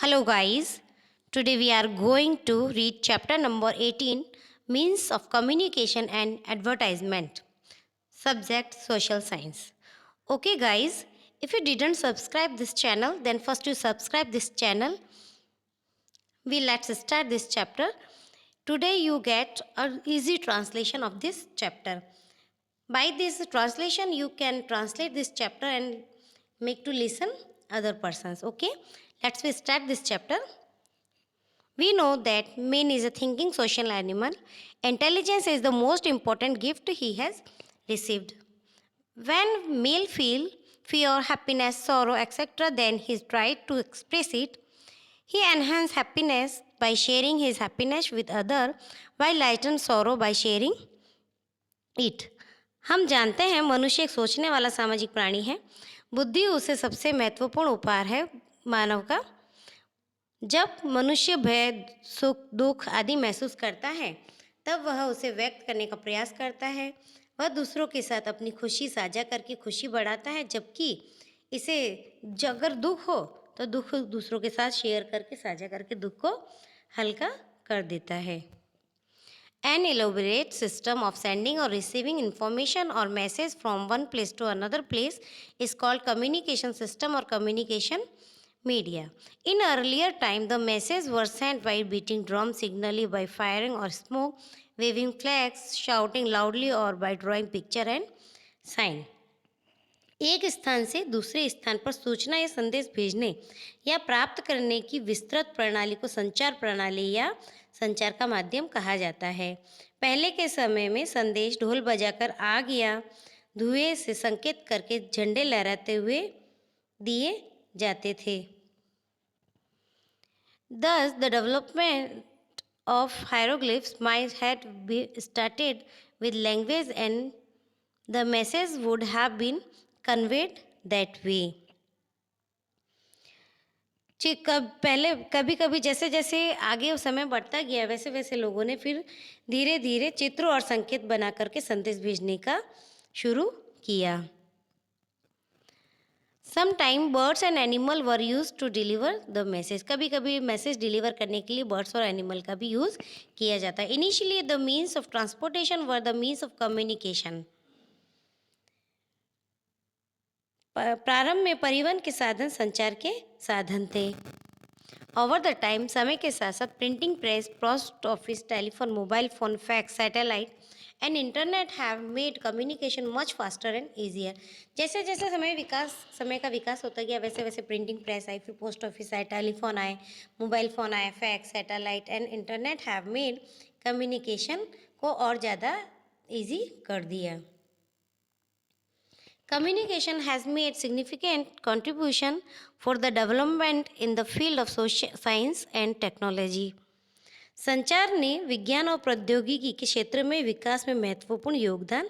Hello, guys. Today we are going to read chapter number 18 Means of Communication and Advertisement. Subject Social Science. Okay, guys, if you didn't subscribe this channel, then first you subscribe this channel. Let's start this chapter. Today you get an easy translation of this chapter. By this translation, you can translate this chapter and make to listen other persons. Okay, let's we start this chapter. We know that man is a thinking social animal. Intelligence is the most important gift he has received. When male feel fear, happiness, sorrow, etc., then he tries to express it. He enhances happiness by sharing his happiness with other, while lighten sorrow by sharing it. हम जानते हैं मनुष्य एक सोचने वाला सामाजिक प्राणी है. बुद्धि उसे सबसे महत्वपूर्ण उपहार है मानव का. जब मनुष्य भय, सुख, दुख आदि महसूस करता है तब वह उसे व्यक्त करने का प्रयास करता है. वह दूसरों के साथ अपनी खुशी साझा करके खुशी बढ़ाता है, जबकि इसे अगर दुख हो तो दुख दूसरों के साथ शेयर करके साझा करके दुख को हल्का कर देता है. An elaborate system of sending or receiving information or message from one place to another place is called communication system or communication media. In earlier time, the messages were sent by beating drums, signaling by firing or smoke, waving flags, shouting loudly, or by drawing picture and sign. एक स्थान से दूसरे स्थान पर सूचना या संदेश भेजने या प्राप्त करने की विस्तृत प्रणाली को संचार प्रणाली या संचार का माध्यम कहा जाता है. पहले के समय में संदेश ढोल बजाकर आग या धुएं से संकेत करके झंडे लहराते हुए दिए जाते थे. Thus, the development of hieroglyphs might have started with language and the message would have been conveyed that way. पहले कभी कभी जैसे जैसे आगे समय बढ़ता गया वैसे वैसे लोगों ने फिर धीरे धीरे चित्र और संकेत बना करके संदेश भेजने का शुरू किया. Sometime birds and animal were used to deliver the message. कभी कभी मैसेज डिलीवर करने के लिए बर्ड्स और एनिमल का भी यूज़ किया जाता है. Initially the means of transportation were the means of communication. प्रारंभ में परिवहन के साधन संचार के साधन थे. ओवर द टाइम समय के साथ साथ printing press, post office, telephone, mobile phone, fax, satellite and internet have made communication much faster and easier. जैसे जैसे समय का विकास होता गया वैसे वैसे प्रिंटिंग प्रेस आई, फिर पोस्ट ऑफिस आए, टेलीफोन आए, मोबाइल फ़ोन आए, fax, satellite and internet have made communication को और ज़्यादा ईजी कर दिया. Communication has made significant contribution for the development in the field of social science and technology. संचार ने विज्ञान और प्रौद्योगिकी के क्षेत्र में विकास में महत्वपूर्ण योगदान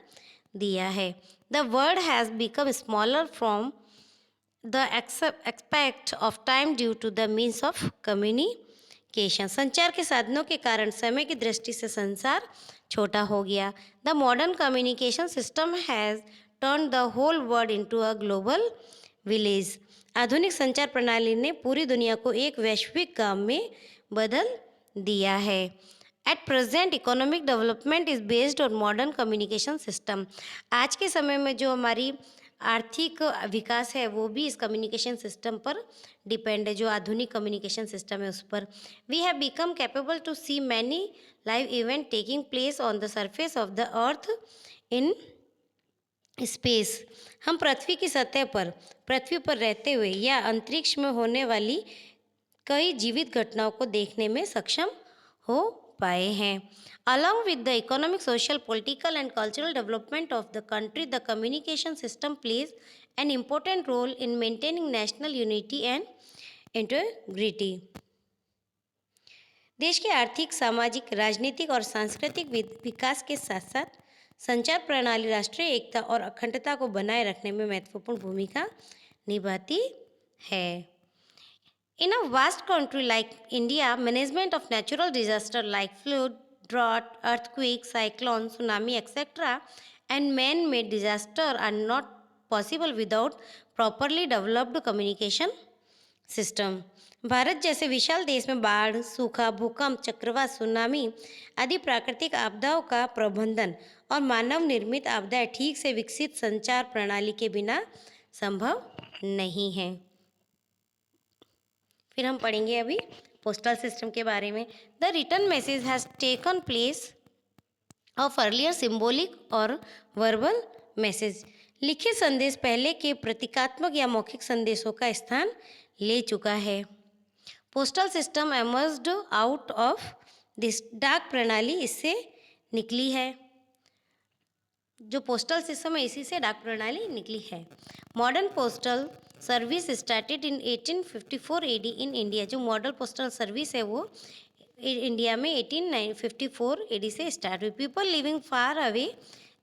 दिया है. The world has become smaller from the aspect of time due to the means of communication. संचार के साधनों के कारण समय की दृष्टि से संसार छोटा हो गया. The modern communication system has turned the whole world into a global village. आधुनिक संचार प्रणाली ने पूरी दुनिया को एक वैश्विक गांव में बदल दिया है. At present, economic development is based on modern communication system. आज के समय में जो हमारी आर्थिक विकास है वो भी इस कम्युनिकेशन सिस्टम पर डिपेंड है, जो आधुनिक कम्युनिकेशन सिस्टम है उस पर. We have become capable to see many live event taking place on the surface of the earth in space. हम पृथ्वी की सतह पर पृथ्वी पर रहते हुए या अंतरिक्ष में होने वाली कई जीवित घटनाओं को देखने में सक्षम हो पाए हैं. Along with the economic, social, political and cultural development of the country, the communication system plays an important role in maintaining national unity and integrity. देश के आर्थिक, सामाजिक, राजनीतिक और सांस्कृतिक विकास के साथ साथ संचार प्रणाली राष्ट्रीय एकता और अखंडता को बनाए रखने में महत्वपूर्ण भूमिका निभाती है. In a vast country like India, management of natural disaster like flood, drought, earthquake, cyclone, tsunami, etc. and man-made disaster are not possible without properly developed communication system. Bharat जैसे विशाल देश में बाढ़, सूखा, भूकंप, चक्रवात, सुनामी आदि प्राकृतिक आपदाओं का प्रबंधन और मानव निर्मित आपदाएं ठीक से विकसित संचार प्रणाली के बिना संभव नहीं है। फिर हम पढ़ेंगे अभी पोस्टल सिस्टम के बारे में। The return message has taken place of earlier symbolic और वर्बल मैसेज। लिखित संदेश पहले के प्रतीकात्मक या मौखिक संदेशों का स्थान ले चुका है। Postal system emerged out of this, डाक प्रणाली इससे निकली है। जो पोस्टल सिस्टम है इसी से डाक प्रणाली निकली है। Modern postal service started in 1854 AD in India. जो मॉडल पोस्टल सर्विस है वो इंडिया में 1854 एडी से स्टार्ट हुई। People living far away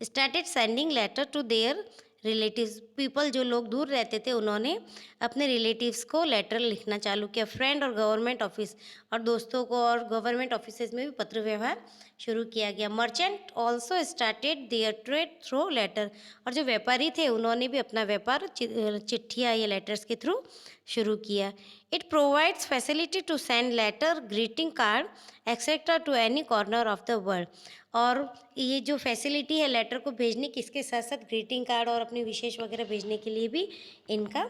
started sending letter to their relatives. People जो लोग दूर रहते थे उन्होंने अपने रिलेटिव्स को लेटर लिखना चालू किया। फ्रेंड और गवर्नमेंट ऑफिस, और दोस्तों को और गवर्नमेंट ऑफिसेज में भी पत्र व्यवहार शुरू किया गया। Merchant also started their trade through letter. और जो व्यापारी थे उन्होंने भी अपना व्यापार चिट्ठियाँ या लेटर्स के थ्रू शुरू किया। It provides facility to send letter, greeting card etcetera to any corner of the world. और ये जो फैसिलिटी है लेटर को भेजने की, इसके साथ साथ ग्रीटिंग कार्ड और अपनी विशेष वगैरह भेजने के लिए भी इनका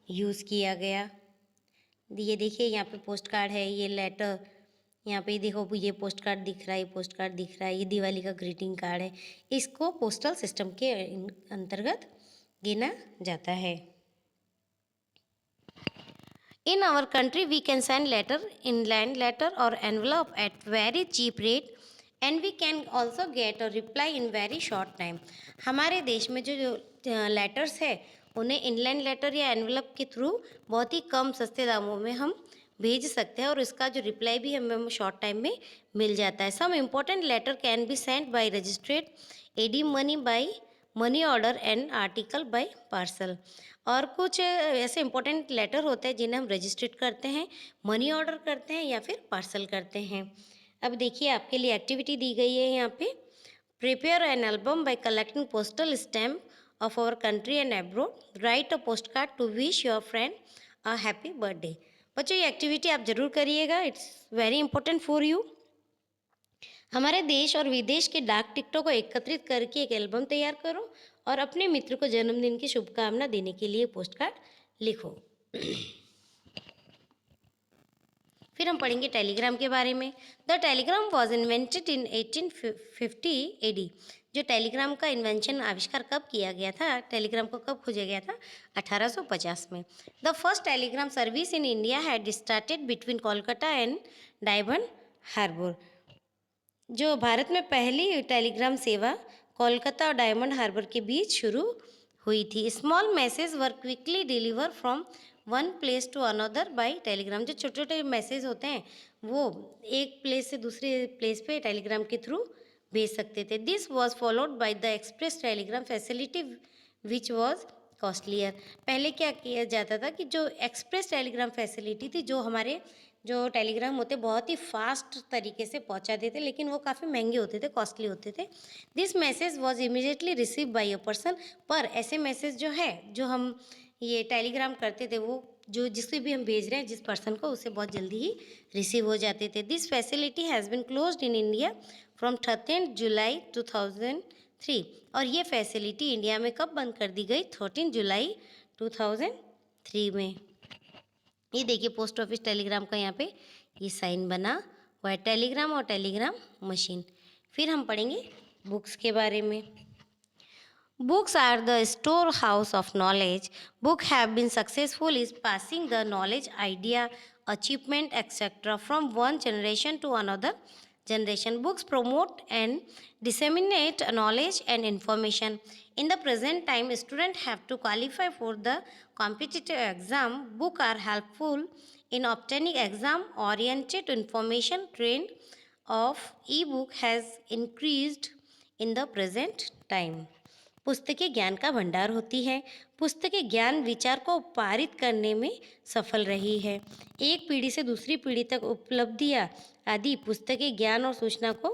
यूज़ किया गया। ये देखिए यहाँ पे पोस्ट कार्ड है, ये लेटर, यहाँ पे देखो ये पोस्ट कार्ड दिख रहा है, ये पोस्ट कार्ड दिख रहा है, ये दिवाली का ग्रीटिंग कार्ड है। इसको पोस्टल सिस्टम के अंतर्गत गिना जाता है। In our country, we can send letter, inland letter or envelope at very cheap rate and we can also get a reply in very short time. हमारे देश में जो लेटर्स है उन्हें इनलैंड लेटर या एनवलप के थ्रू बहुत ही कम सस्ते दामों में हम भेज सकते हैं और इसका जो रिप्लाई भी हमें शॉर्ट टाइम में मिल जाता है। Some important letter can be sent by registered AD money by money order and article by parcel. और कुछ ऐसे इंपॉर्टेंट लेटर होते हैं जिन्हें हम रजिस्ट्रेट करते हैं, मनी ऑर्डर करते हैं या फिर पार्सल करते हैं। अब देखिए आपके लिए एक्टिविटी दी गई है यहाँ पे। Prepare an album by collecting postal stamp of our country and abroad. Write a post card to wish your friend a happy birthday. बच्चों ये एक्टिविटी आप जरूर करिएगा, it's very important for you. हमारे देश और विदेश के डाक टिकटों को एकत्रित करके एक एल्बम तैयार करो और अपने मित्र को जन्मदिन की शुभकामना देने के लिए पोस्ट कार्ड लिखो। फिर हम पढ़ेंगे टेलीग्राम के बारे में। The telegram was invented in 1850 AD. जो टेलीग्राम का इन्वेंशन आविष्कार कब किया गया था, टेलीग्राम को कब खोजा गया था? 1850 में। The first telegram service in India had started between Kolkata and Diamond Harbour. जो भारत में पहली टेलीग्राम सेवा कोलकाता और डायमंड हार्बर के बीच शुरू हुई थी। Small message were quickly deliver from one place to another by telegram. जो छोटे छोटे मैसेज होते हैं वो एक प्लेस से दूसरे प्लेस पे टेलीग्राम के थ्रू भेज सकते थे। This was followed by the express Telegram facility which was costlier. पहले क्या किया जाता था कि जो एक्सप्रेस टेलीग्राम फैसिलिटी थी, जो हमारे जो टेलीग्राम होते बहुत ही फास्ट तरीके से पहुंचा देते, लेकिन वो काफ़ी महंगे होते थे, कॉस्टली होते थे। This message was immediately receive by a person. पर ऐसे मैसेज जो है जो हम ये टेलीग्राम करते थे वो जो जिससे भी हम भेज रहे हैं जिस पर्सन को, उससे बहुत जल्दी ही रिसीव हो जाते थे। This facility has been closed in India from 13 जुलाई 2003। और ये फैसिलिटी इंडिया में कब बंद कर दी गई? 13 जुलाई 2003 में। ये देखिए पोस्ट ऑफिस टेलीग्राम का यहाँ पे ये साइन बना हुआ है, टेलीग्राम और टेलीग्राम मशीन। फिर हम पढ़ेंगे बुक्स के बारे में। Books are the storehouse of knowledge. Books have been successful in passing the knowledge, idea, achievement, etc. from one generation to another generation. Books promote and disseminate knowledge and information. In the present time, students have to qualify for the competitive exam. Books are helpful in obtaining exam-oriented information. Trend of e-book has increased in the present time. पुस्तकें ज्ञान का भंडार होती है। पुस्तकें ज्ञान विचार को पारित करने में सफल रही है। एक पीढ़ी से दूसरी पीढ़ी तक उपलब्धियाँ आदि पुस्तकें ज्ञान और सूचना को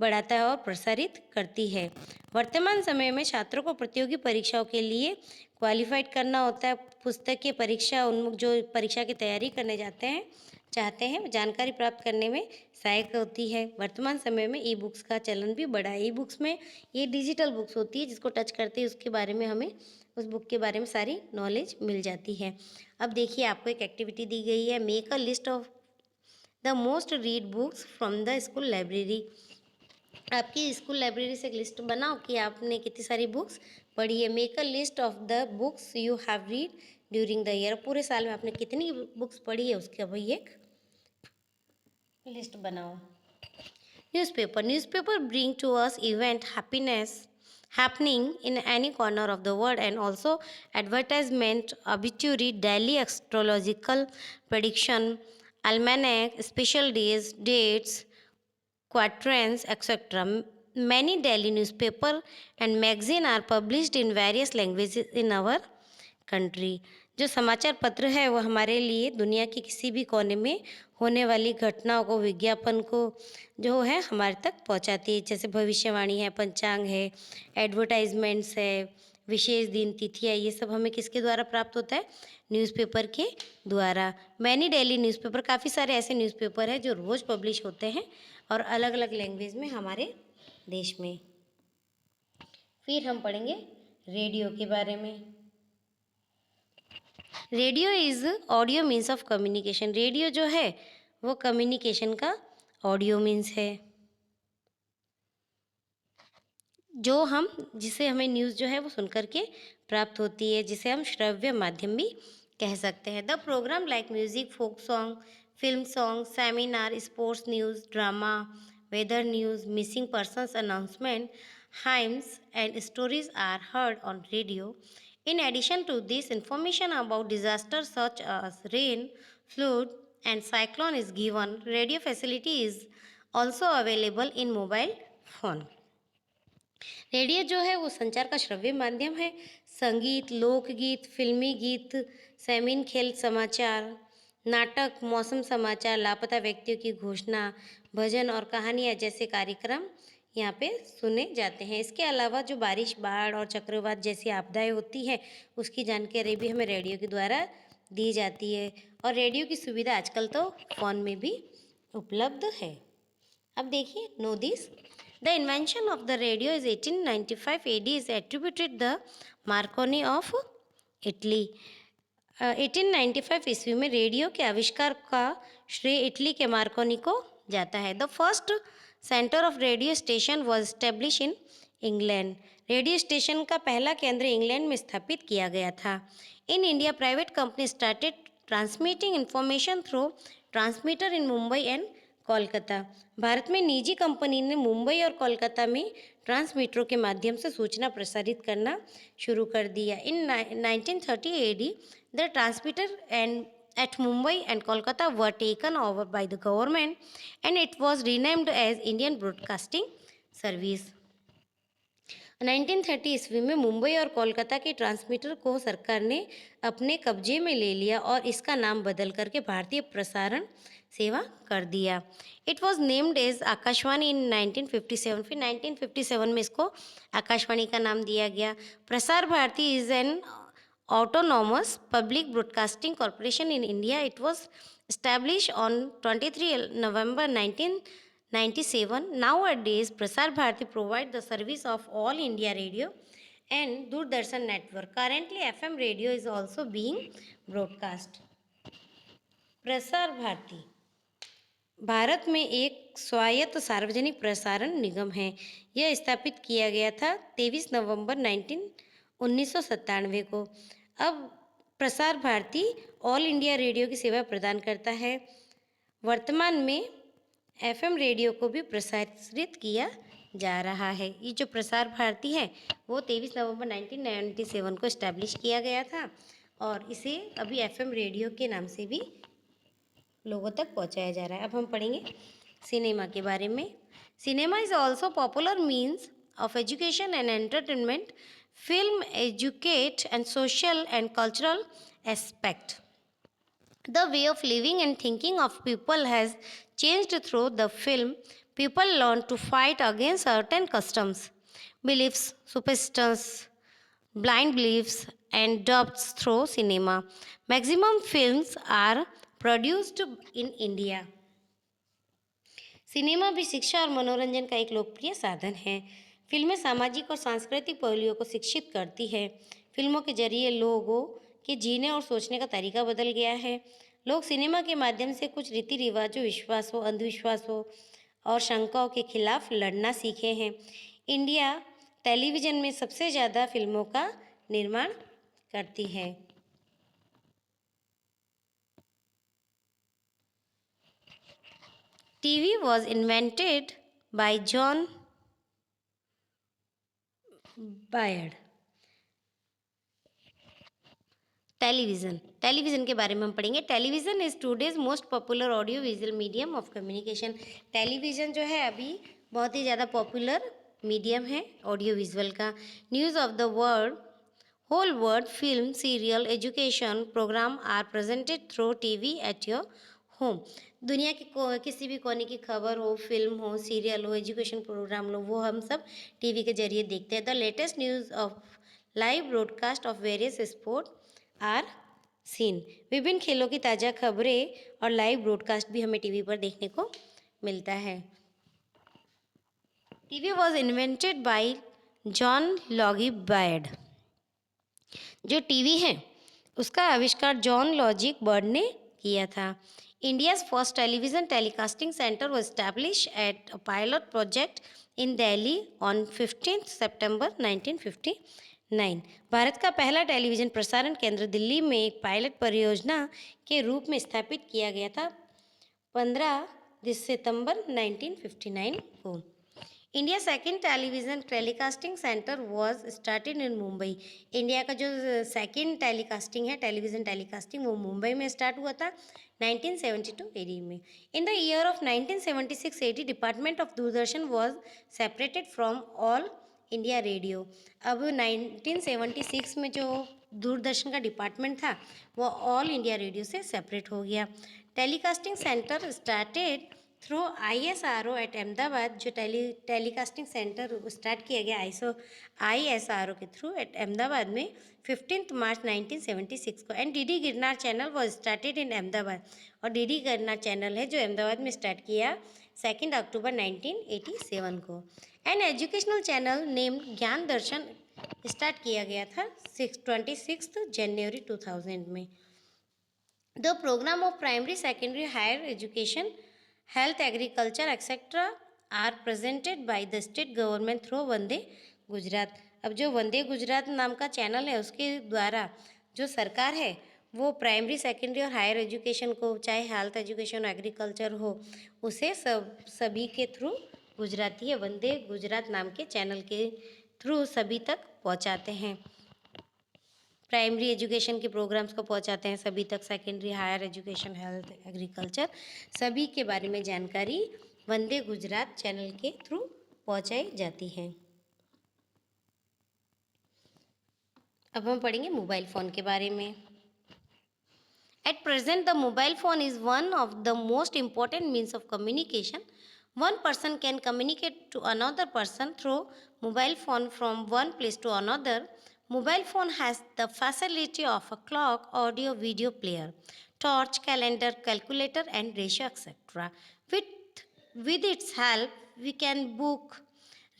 बढ़ाता है और प्रसारित करती है। वर्तमान समय में छात्रों को प्रतियोगी परीक्षाओं के लिए क्वालिफाइड करना होता है। पुस्तकीय परीक्षा उन्मुख जो परीक्षा की तैयारी करने चाहते हैं जानकारी प्राप्त करने में सहायक होती है। वर्तमान समय में ई बुक्स का चलन भी बढ़ा है। ई बुक्स में ये डिजिटल बुक्स होती है, जिसको टच करते ही उसके बारे में हमें उस बुक के बारे में सारी नॉलेज मिल जाती है। अब देखिए, आपको एक एक्टिविटी दी गई है, make a list of the most read books from the school library. आपकी स्कूल लाइब्रेरी से एक लिस्ट बनाओ कि आपने कितनी सारी बुक्स पढ़ी है। Make a list of the books you have read during the year. पूरे साल में आपने कितनी बुक्स पढ़ी है उसका वही एक लिस्ट बनाओ। Newspaper bring to us event happiness happening in any corner of the world, and also advertisement, obituary, daily astrological prediction, almanac, special dates, quatrains, etc. Many daily newspaper and magazine are published in various languages in our country. जो समाचार पत्र है वो हमारे लिए दुनिया के किसी भी कोने में होने वाली घटनाओं को, विज्ञापन को जो है हमारे तक पहुंचाती है। जैसे भविष्यवाणी है, पंचांग है, एडवर्टाइजमेंट्स है, विशेष दिन, तिथियाँ, ये सब हमें किसके द्वारा प्राप्त होता है? न्यूज़पेपर के द्वारा। मैनी डेली न्यूज़पेपर, काफ़ी सारे ऐसे न्यूज़पेपर हैं जो रोज़ पब्लिश होते हैं और अलग अलग लैंग्वेज में हमारे देश में। फिर हम पढ़ेंगे रेडियो के बारे में। Radio is audio means of communication. Radio जो है वो कम्युनिकेशन का ऑडियो मीन्स है, जिसे हमें न्यूज़ जो है वो सुन करके प्राप्त होती है, जिसे हम श्रव्य माध्यम भी कह सकते हैं। The programme like music, folk song, film song, seminar, sports news, drama, weather news, missing persons announcement, hymns and stories are heard on radio. In addition to this, information about disasters such as rain, flood, and cyclone is given. Radio facility is also available in mobile phone. Radio जो है वो संचार का श्रव्य माध्यम है। संगीत, लोकगीत, फिल्मी गीत, सेमिन खेल समाचार, नाटक, मौसम समाचार, लापता व्यक्तियों की घोषणा, भजन और कहानियाँ जैसे कार्यक्रम यहाँ पे सुने जाते हैं। इसके अलावा जो बारिश, बाढ़ और चक्रवात जैसी आपदाएं होती हैं उसकी जानकारी भी हमें रेडियो के द्वारा दी जाती है। और रेडियो की सुविधा आजकल तो फ़ोन में भी उपलब्ध है। अब देखिए, know this, the invention of the radio is 1895 AD is attributed the Marconi of Italy. 1895 ईस्वी में रेडियो के आविष्कार का श्रेय इटली के मार्कोनी को जाता है। The first centre of radio station was establish in England. Radio station का पहला केंद्र इंग्लैंड में स्थापित किया गया था। In India, private company started transmitting information through transmitter in Mumbai and Kolkata. Bharat में निजी कंपनी ने मुंबई और कोलकाता में ट्रांसमीटरों के माध्यम से सूचना प्रसारित करना शुरू कर दिया। इन 1930 AD, the transmitter and at Mumbai and Kolkata were taken over by the government and it was renamed as Indian Broadcasting Service. 1930 ईस्वी में मुंबई और कोलकाता के ट्रांसमीटर को सरकार ने अपने कब्जे में ले लिया और इसका नाम बदल करके भारतीय प्रसारण सेवा कर दिया। It was named as Akashvani in 1957। फिर 1957 में इसको आकाशवाणी का नाम दिया गया। Prasar Bharati is an autonomous public broadcasting corporation in India. It was established on 23 November 1997. Nowadays, Prasar Bharati provide the service of All India Radio and Doordarshan network. Currently, FM radio is also being broadcast. Prasar Bharati Bharat में एक स्वायत्त सार्वजनिक प्रसारण निगम है। यह स्थापित किया गया था 23 नवंबर 1997 को। अब Prasar Bharati all India radio की सेवा प्रदान करता है। वर्तमान में एफएम रेडियो को भी प्रसारित किया जा रहा है। ये जो प्रसार भारती है वो 23 नवंबर 1997 को इस्टेब्लिश किया गया था और इसे अभी एफएम रेडियो के नाम से भी लोगों तक पहुंचाया जा रहा है। अब हम पढ़ेंगे सिनेमा के बारे में। Cinema is also popular means of education and entertainment. Film educate and social and cultural aspect. The way of living and thinking of people has changed through the film. People learn to fight against certain customs, beliefs, superstitions, blind beliefs, and dubbed through cinema. Maximum films are produced in India. Cinema भी शिक्षा और मनोरंजन का एक लोकप्रिय साधन है। फिल्में सामाजिक और सांस्कृतिक पहलुओं को शिक्षित करती है। फिल्मों के जरिए लोगों के जीने और सोचने का तरीका बदल गया है। लोग सिनेमा के माध्यम से कुछ रीति रिवाजों, विश्वासों, अंधविश्वासों और शंकाओं के खिलाफ लड़ना सीखे हैं। इंडिया टेलीविज़न में सबसे ज़्यादा फिल्मों का निर्माण करती है। TV was invented by John Bayard. Television के बारे में हम पढ़ेंगे। Television is today's most popular audio visual medium of communication. Television जो है अभी बहुत ही ज़्यादा पॉपुलर मीडियम है ऑडियो विजुअल का। News of the world, whole world, film, serial, education programme are presented through TV at your home. दुनिया की किसी भी कोने की खबर हो, फिल्म हो, सीरियल हो, एजुकेशन प्रोग्राम हो, वो हम सब टीवी के जरिए देखते हैं। The latest news of live broadcast of various sport are seen. विभिन्न खेलों की ताज़ा खबरें और लाइव ब्रॉडकास्ट भी हमें टीवी पर देखने को मिलता है। TV was invented by John Loggy bird. जो टीवी है उसका आविष्कार जॉन लॉजिक बर्ड ने किया था। India's first television telecasting centre was establish at a pilot project in Delhi on 15 सितंबर 1959। भारत का पहला टेलीविज़न प्रसारण केंद्र दिल्ली में एक पायलट परियोजना के रूप में स्थापित किया गया था 15 सितंबर 1959 को। India second television telecasting centre was started in Mumbai. India का जो सेकेंड टेलीकास्टिंग है, टेलीविज़न टेलीकास्टिंग, वो मुंबई में स्टार्ट हुआ था 1972 एडी में। In the year of 1976 AD department of Doordarshan was separated from All India Radio. अब 1976 में जो दूरदर्शन का डिपार्टमेंट था वो ऑल इंडिया रेडियो से सेपरेट हो गया। Telecasting centre started through ISRO at Ahmedabad. जो टेलीकास्टिंग सेंटर स्टार्ट किया गया ISRO के थ्रू एट अहमदाबाद में 15 मार्च 1976 को। And DD Girnar channel was started इन अहमदाबाद। और DD गिरनार चैनल है जो अहमदाबाद में स्टार्ट किया 2 अक्टूबर 1987 को। एंड एजुकेशनल चैनल नेम्ड ज्ञान दर्शन स्टार्ट किया गया था 26 जनवरी 2000 में। The programme of primary, secondary, higher education, health, agriculture etcetera are presented by the state government through Vande Gujarat. अब जो वंदे गुजरात नाम का चैनल है उसके द्वारा जो सरकार है वो प्राइमरी, सेकेंडरी और हायर एजुकेशन को, चाहे हेल्थ एजुकेशन, एग्रीकल्चर हो, उसे सभी के थ्रू गुजराती है वंदे गुजरात नाम के चैनल के थ्रू सभी तक पहुंचाते हैं। प्राइमरी एजुकेशन के प्रोग्राम्स को पहुंचाते हैं सभी तक, secondary, higher education, health, agriculture, सभी के बारे में जानकारी वंदे गुजरात चैनल के थ्रू पहुंचाई जाती है। अब हम पढ़ेंगे मोबाइल फ़ोन के बारे में। At present, the mobile phone is one of the most important means of communication. One person can communicate to another person through mobile phone from one place to another. Mobile phone has the facility of a clock, audio, video player, torch, calendar, calculator, and ratio, etc. With, with its help, we can book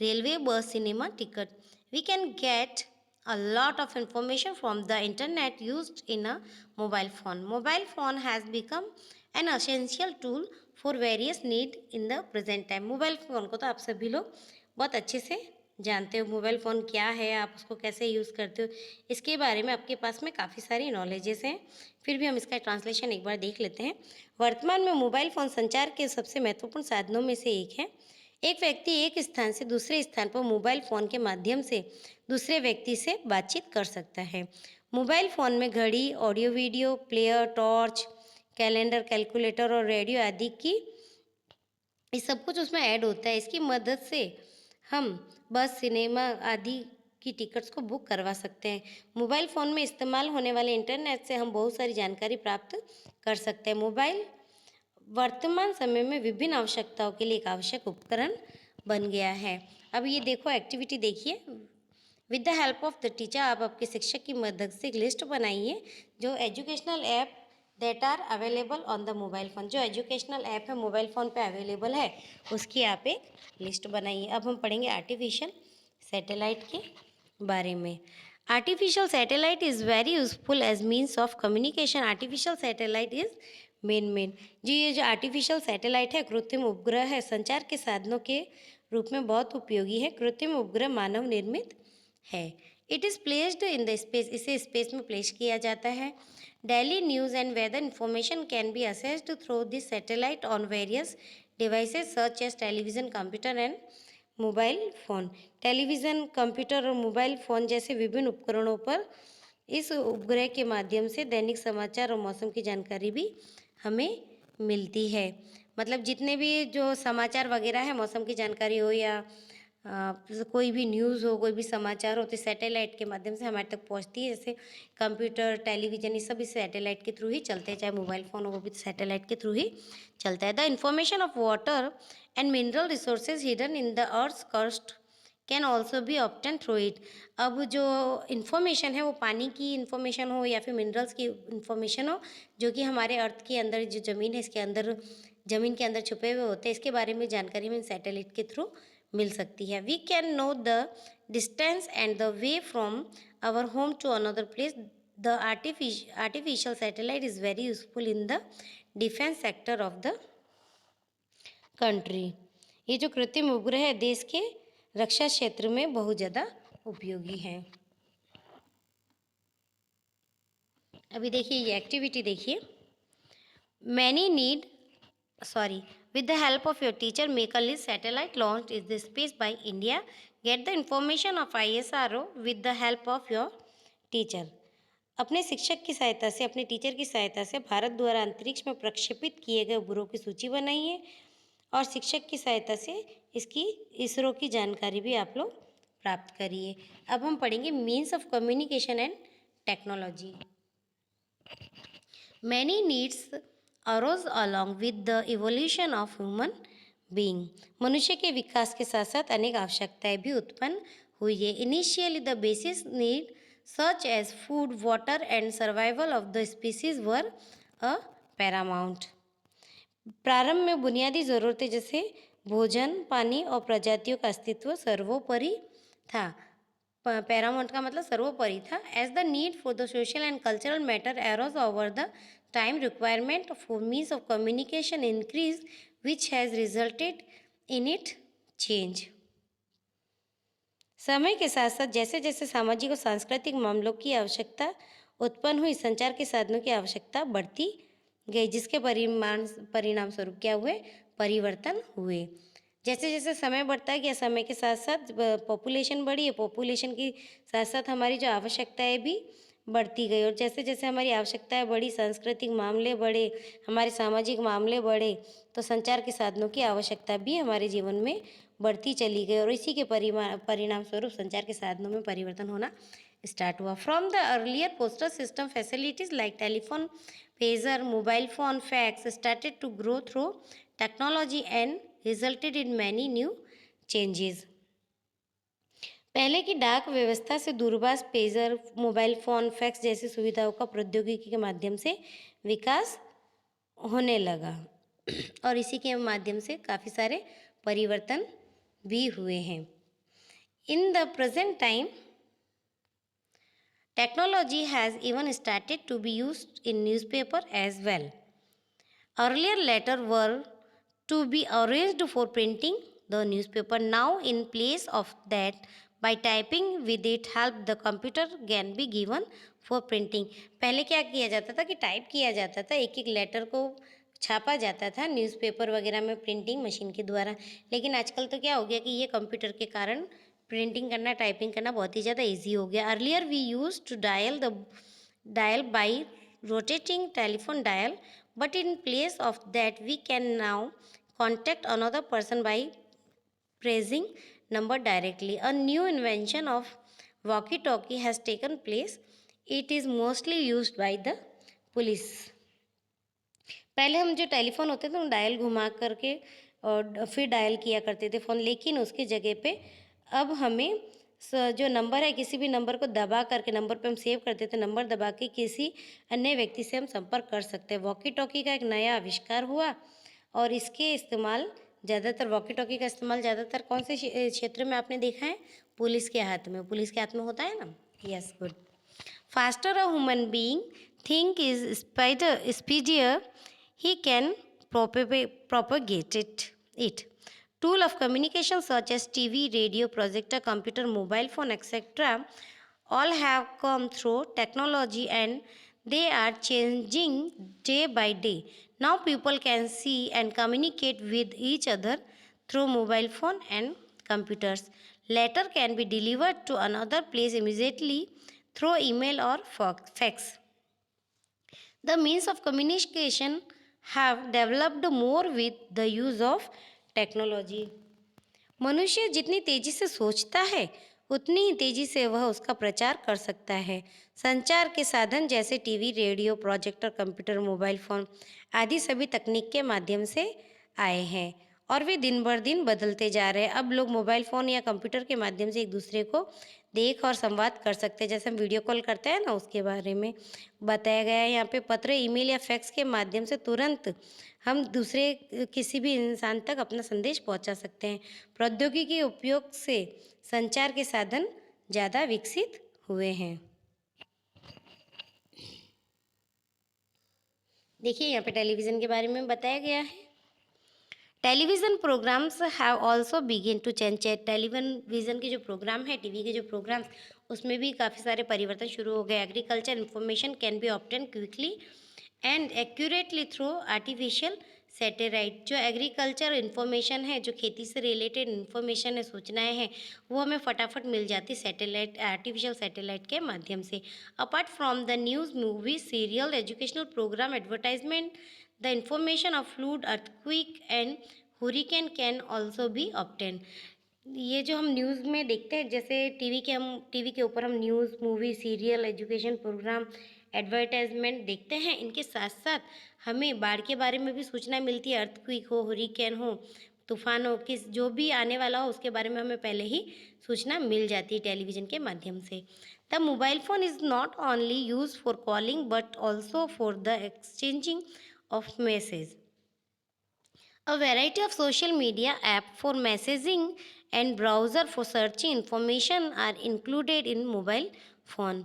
railway, bus, cinema ticket. We can get a lot of information from the internet used in a mobile phone. Mobile phone has become an essential tool for various need in the present time. Mobile phone को तो आप सभी लोग बहुत अच्छे से जानते हो। मोबाइल फ़ोन क्या है, आप उसको कैसे यूज़ करते हो, इसके बारे में आपके पास में काफ़ी सारी नॉलेजेस हैं। फिर भी हम इसका ट्रांसलेशन एक बार देख लेते हैं। वर्तमान में मोबाइल फ़ोन संचार के सबसे महत्वपूर्ण साधनों में से एक है। एक व्यक्ति एक स्थान से दूसरे स्थान पर मोबाइल फ़ोन के माध्यम से दूसरे व्यक्ति से बातचीत कर सकता है। मोबाइल फ़ोन में घड़ी, audio video player, torch, calendar, calculator और रेडियो आदि की ये सब कुछ उसमें ऐड होता है। इसकी मदद से हम बस, सिनेमा आदि की टिकट्स को बुक करवा सकते हैं। मोबाइल फ़ोन में इस्तेमाल होने वाले इंटरनेट से हम बहुत सारी जानकारी प्राप्त कर सकते हैं। मोबाइल वर्तमान समय में विभिन्न आवश्यकताओं के लिए एक आवश्यक उपकरण बन गया है। अब ये देखो, एक्टिविटी देखिए। With the help of the teacher, आप आपके शिक्षक की मदद से एक लिस्ट बनाइए जो educational app that are available on the mobile phone, जो एजुकेशनल ऐप है मोबाइल फ़ोन पे अवेलेबल है उसकी आप एक लिस्ट बनाइए। अब हम पढ़ेंगे आर्टिफिशियल सैटेलाइट के बारे में। Artificial satellite is very useful as means of communication. Artificial satellite is main जी, ये जो आर्टिफिशियल सैटेलाइट है, कृत्रिम उपग्रह है, संचार के साधनों के रूप में बहुत उपयोगी है। कृत्रिम उपग्रह मानव निर्मित है। It is placed in the space, इसे स्पेस में प्लेस किया जाता है। Daily news and weather information can be assessed through this satellite on various devices such as television, computer and mobile phone. Television, computer और mobile phone जैसे विभिन्न उपकरणों पर इस उपग्रह के माध्यम से दैनिक समाचार और मौसम की जानकारी भी हमें मिलती है। मतलब जितने भी जो समाचार वगैरह है, मौसम की जानकारी हो या कोई भी न्यूज़ हो, कोई भी समाचार हो, तो सैटेलाइट के माध्यम से हमारे तक पहुंचती है। जैसे कंप्यूटर, टेलीविज़न, ये सब इस सैटेलाइट के थ्रू ही चलते हैं। चाहे मोबाइल फ़ोन हो, वो भी सैटेलाइट के थ्रू ही चलता है। The information of water and mineral resources hidden in the earth's crust can also be obtain through it. अब जो इन्फॉर्मेशन है वो पानी की इन्फॉर्मेशन हो या फिर मिनरल्स की इन्फॉर्मेशन हो, जो कि हमारे अर्थ के अंदर जो ज़मीन है, इसके अंदर, ज़मीन के अंदर छुपे हुए होते हैं, इसके बारे में जानकारी हमें सैटेलाइट के थ्रू मिल सकती है। We can know the distance and the way from our home to another place. The artificial satellite is very useful in the defence sector of the country. ये जो कृत्रिम उपग्रह है देश के रक्षा क्षेत्र में बहुत ज़्यादा उपयोगी है। अभी देखिए ये एक्टिविटी देखिए। Many need with the help of your teacher, make a list satellite launched in the space by India. Get the information of ISRO with the help of your teacher. अपने शिक्षक की सहायता से, अपने टीचर की सहायता से भारत द्वारा अंतरिक्ष में प्रक्षेपित किए गए उपग्रहों की सूची बनाइए और शिक्षक की सहायता से इसकी इसरो की जानकारी भी आप लोग प्राप्त करिए। अब हम पढ़ेंगे means of communication and technology. Many needs arose along with the evolution of human being. मनुष्य के विकास के साथ साथ अनेक आवश्यकताएं भी उत्पन्न हुई है। Initially the basic need such as food, water and survival of the species were a paramount. प्रारंभ में बुनियादी ज़रूरतें जैसे भोजन, पानी और प्रजातियों का अस्तित्व सर्वोपरि था। पैरामाउंट का मतलब सर्वोपरि था। As the need for the social and cultural matter arose over the time, requirement for means of communication increase which has resulted in it change. समय के साथ साथ जैसे जैसे सामाजिक और सांस्कृतिक मामलों की आवश्यकता उत्पन्न हुई, संचार के साधनों की आवश्यकता बढ़ती गई, जिसके परिणाम स्वरूप क्या हुए, परिवर्तन हुए। जैसे जैसे समय बढ़ता गया, समय के साथ साथ पॉपुलेशन बढ़ी है, पॉपुलेशन के साथ साथ हमारी जो आवश्यकताएं भी बढ़ती गई, और जैसे जैसे हमारी आवश्यकताएं बढ़ी, सांस्कृतिक मामले बढ़े, हमारे सामाजिक मामले बढ़े, तो संचार के साधनों की आवश्यकता भी हमारे जीवन में बढ़ती चली गई और इसी के परिणाम स्वरूप संचार के साधनों में परिवर्तन होना स्टार्ट हुआ। From the earlier postal system facilities like telephone, pager, mobile phone, fax started to grow through technology and resulted in many new changes. पहले की डाक व्यवस्था से दूरभाष, पेजर, मोबाइल फोन, फैक्स जैसी सुविधाओं का प्रौद्योगिकी के माध्यम से विकास होने लगा और इसी के माध्यम से काफ़ी सारे परिवर्तन भी हुए हैं। In the present time technology has even started to be used in newspaper as well. Earlier letter were to be arranged for printing the newspaper. Now in place of that, by typing with it help the computer can be given for printing. पहले क्या किया जाता था कि type किया जाता था, एक एक लेटर को छापा जाता था न्यूज़पेपर वगैरह में प्रिंटिंग मशीन के द्वारा। लेकिन आजकल तो क्या हो गया कि ये कंप्यूटर के कारण प्रिंटिंग करना, टाइपिंग करना बहुत ही ज़्यादा ईजी हो गया। Earlier we use to dial by rotating telephone dial, but in place of that we can now contact another person by pressing number directly. A new invention of walkie-talkie has taken place. It is mostly used by the police. पहले हम जो telephone होते थे, हम dial घुमा करके और फिर डायल किया करते थे फ़ोन, लेकिन उसके जगह पे अब हमें जो नंबर है किसी भी नंबर को दबा करके नंबर पे हम सेव कर देते हैं, नंबर दबा के किसी अन्य व्यक्ति से हम संपर्क कर सकते हैं। वॉकी टॉकी का एक नया आविष्कार हुआ और इसके इस्तेमाल ज़्यादातर वॉकी टॉकी का इस्तेमाल ज़्यादातर कौन से क्षेत्र में आपने देखा है? पुलिस के हाथ में। पुलिस के हाथ में होता है ना? Yes, good. Faster a human being think is speedier he can propagate it. Tool of communication such as TV, radio, projector, computer, mobile phone, etc. all have come through technology and they are changing day by day. Now people can see and communicate with each other through mobile phone and computers. Letter can be delivered to another place immediately through email or fax. The means of communication have developed more with the use of technology. मनुष्य जितनी तेजी से सोचता है उतनी ही तेजी से वह उसका प्रचार कर सकता है। संचार के साधन जैसे TV, radio, projector, computer, mobile phone आदि सभी तकनीक के माध्यम से आए हैं और वे दिन बर दिन बदलते जा रहे हैं। अब लोग मोबाइल फ़ोन या कंप्यूटर के माध्यम से एक दूसरे को देख और संवाद कर सकते हैं। जैसे हम वीडियो कॉल करते हैं ना, उसके बारे में बताया गया है यहाँ पे। पत्र, ईमेल या फैक्स के माध्यम से तुरंत हम दूसरे किसी भी इंसान तक अपना संदेश पहुंचा सकते हैं। प्रौद्योगिकी के उपयोग से संचार के साधन ज़्यादा विकसित हुए हैं। देखिए यहाँ पे टेलीविज़न के बारे में बताया गया है। Television programmes have also begin to change. Television के जो प्रोग्राम है, टीवी के जो प्रोग्राम्स, उसमें भी काफ़ी सारे परिवर्तन शुरू हो गए। Agriculture information can B obtain quickly and accurately through artificial satellite. जो एग्रीकल्चर इन्फॉर्मेशन है, जो खेती से रिलेटेड इन्फॉर्मेशन है, सूचनाएं हैं, वो हमें फटाफट मिल जाती सैटेलाइट, आर्टिफिशियल सैटेलाइट के माध्यम से। Apart from the news, movie, serial, educational programme, advertisement, the information of flood, earthquake and hurricane can also be obtained. ये जो हम न्यूज़ में देखते हैं, जैसे टीवी के ऊपर हम news, movie, serial, education programme, advertisement देखते हैं, इनके साथ साथ हमें बाढ़ के बारे में भी सूचना मिलती है। अर्थक्वेक हो, हुरिकेन हो, तूफान हो, किस जो भी आने वाला हो उसके बारे में हमें पहले ही सूचना मिल जाती है टेलीविज़न के माध्यम से। The mobile phone is not only use for calling but also for the exchanging of message. A variety of social media app for messaging and browser for searching information are included in mobile phone.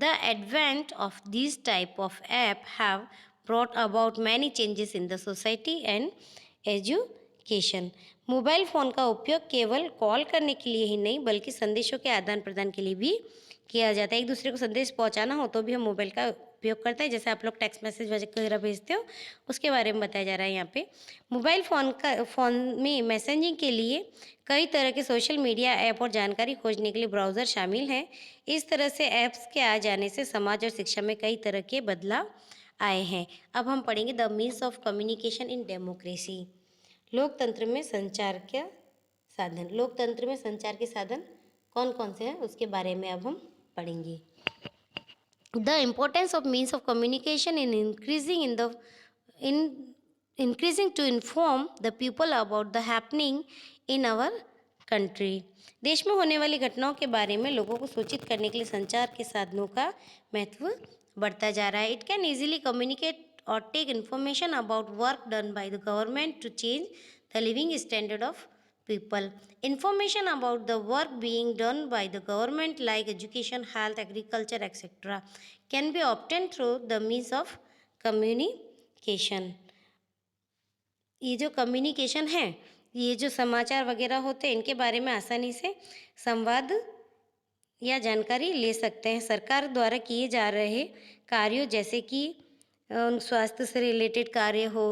The advent of these type of app have brought about many changes in the society and education. Mobile phone का उपयोग केवल call करने के लिए ही नहीं बल्कि संदेशों के आदान प्रदान के लिए भी किया जाता है। एक दूसरे को संदेश पहुंचाना हो तो भी हम मोबाइल का उपयोग करते हैं। जैसे आप लोग टेक्स्ट मैसेज वगैरह भेजते हो, उसके बारे में बताया जा रहा है यहाँ पे। मोबाइल फ़ोन में मैसेजिंग के लिए कई तरह के सोशल मीडिया ऐप और जानकारी खोजने के लिए ब्राउज़र शामिल हैं। इस तरह से ऐप्स के आ जाने से समाज और शिक्षा में कई तरह के बदलाव आए हैं। अब हम पढ़ेंगे the means of communication in democracy. लोकतंत्र में संचार का साधन। लोकतंत्र में संचार के साधन कौन कौन से हैं उसके बारे में अब हम पढ़ेंगे। The importance of means of communication in increasing to inform the people about the happening in our country. देश में होने वाली घटनाओं के बारे में लोगों को सूचित करने के लिए संचार के साधनों का महत्व बढ़ता जा रहा है। It can easily communicate or take information about work done by the government to change the living standard of people. Information about the work being done by the government like education, health, agriculture, etc. can be obtained through the means of communication. ये जो communication है, ये जो समाचार वगैरह होते हैं, इनके बारे में आसानी से संवाद या जानकारी ले सकते हैं। सरकार द्वारा किए जा रहे कार्यों जैसे कि स्वास्थ्य से रिलेटेड कार्य हो,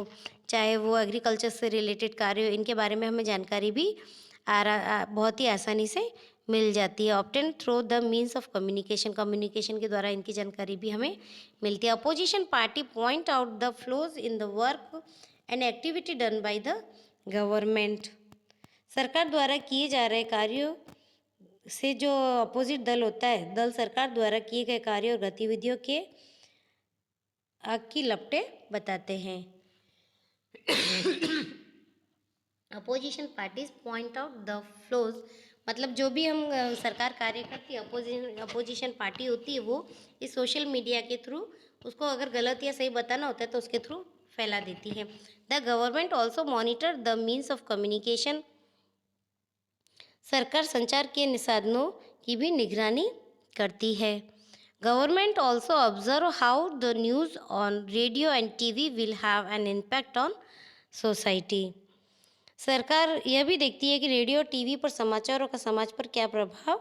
चाहे वो एग्रीकल्चर से रिलेटेड कार्य हो, इनके बारे में हमें जानकारी भी बहुत ही आसानी से मिल जाती है। Obtain through the means of communication. Communication के द्वारा इनकी जानकारी भी हमें मिलती है। Opposition party point out the flaws in the work and activity done by the government. सरकार द्वारा किए जा रहे कार्यों से जो अपोजिट दल होता है, दल सरकार द्वारा किए गए कार्यों और गतिविधियों के आग की लपटें बताते हैं। Opposition parties point out the flaws मतलब जो भी हम सरकार कार्य करती है, अपोजिशन पार्टी होती है, वो इस सोशल मीडिया के थ्रू उसको अगर गलत या सही बताना होता है तो उसके थ्रू फैला देती है। The government also monitor the means of communication. सरकार संचार के साधनों की भी निगरानी करती है। Government also observe how the news on radio and TV will have an impact on society. सरकार यह भी देखती है कि रेडियो और टीवी पर समाचारों का समाज पर क्या प्रभाव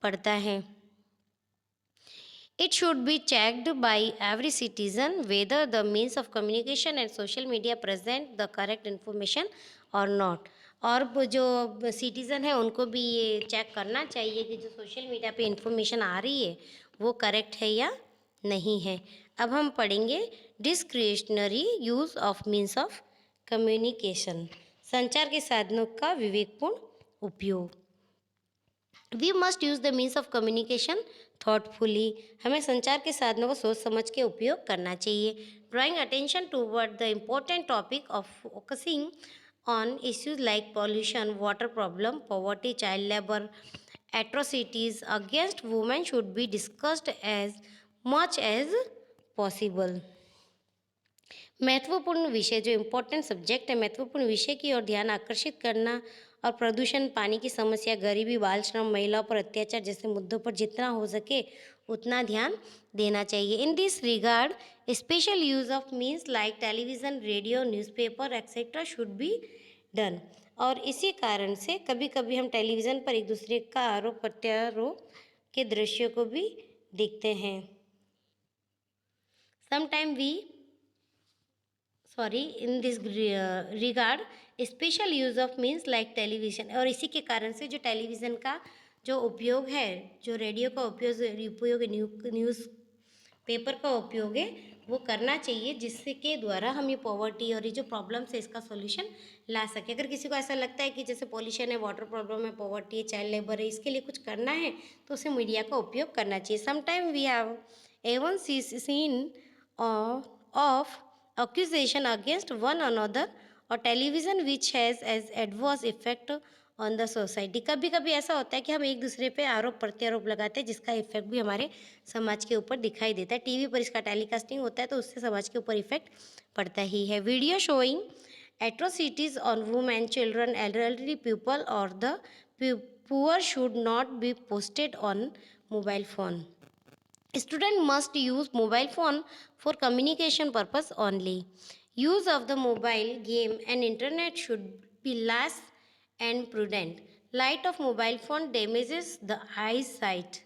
पड़ता है। It should be checked by every citizen whether the means of communication and social media present the correct information or not. और जो सिटीज़न है उनको भी ये चेक करना चाहिए कि जो सोशल मीडिया पे इंफॉर्मेशन आ रही है वो करेक्ट है या नहीं है। अब हम पढ़ेंगे discretionary use of means of communication, संचार के साधनों का विवेकपूर्ण उपयोग। We must use the means of communication thoughtfully. हमें संचार के साधनों को सोच समझ के उपयोग करना चाहिए। Drawing attention toward the important topic of focusing on issues like pollution, water problem, poverty, child labour, atrocities against women should be discussed as much as possible. महत्वपूर्ण विषय, जो इम्पोर्टेंट सब्जेक्ट है, महत्वपूर्ण विषय की ओर ध्यान आकर्षित करना और प्रदूषण, पानी की समस्या, गरीबी, बाल श्रम, महिलाओं पर अत्याचार जैसे मुद्दों पर जितना हो सके उतना ध्यान देना चाहिए। इन this regard special use of means like television, radio, newspaper etcetera should be done. और इसी कारण से कभी कभी हम टेलीविज़न पर एक दूसरे का आरोप प्रत्यारोप के दृश्यों को भी देखते हैं। Sometime we in this regard special use of means like television. और इसी के कारण से जो टेलीविज़न का जो उपयोग है, जो रेडियो का उपयोग न्यूज़ पेपर का उपयोग है वो करना चाहिए, जिससे के द्वारा हम ये पॉवर्टी और ये जो प्रॉब्लम्स है इसका सॉल्यूशन ला सके। अगर किसी को ऐसा लगता है कि जैसे पॉल्यूशन है, वाटर प्रॉब्लम है, पॉवर्टी है, चाइल्ड लेबर है, इसके लिए कुछ करना है तो उसे मीडिया का उपयोग करना चाहिए। Sometime we have even seen of accusation against one another or television which has as adverse effect on the society। कभी कभी ऐसा होता है कि हम एक दूसरे पे आरोप प्रत्यारोप लगाते हैं जिसका इफेक्ट भी हमारे समाज के ऊपर दिखाई देता है। टीवी पर इसका टेलीकास्टिंग होता है तो उससे समाज के ऊपर इफेक्ट पड़ता ही है। Video showing atrocities on women, children, elderly people or the poor should not be posted on mobile phone। Student must use mobile phone for communication purpose only. Use of the mobile game and internet should be less and prudent. Light of mobile phone damages the eyesight.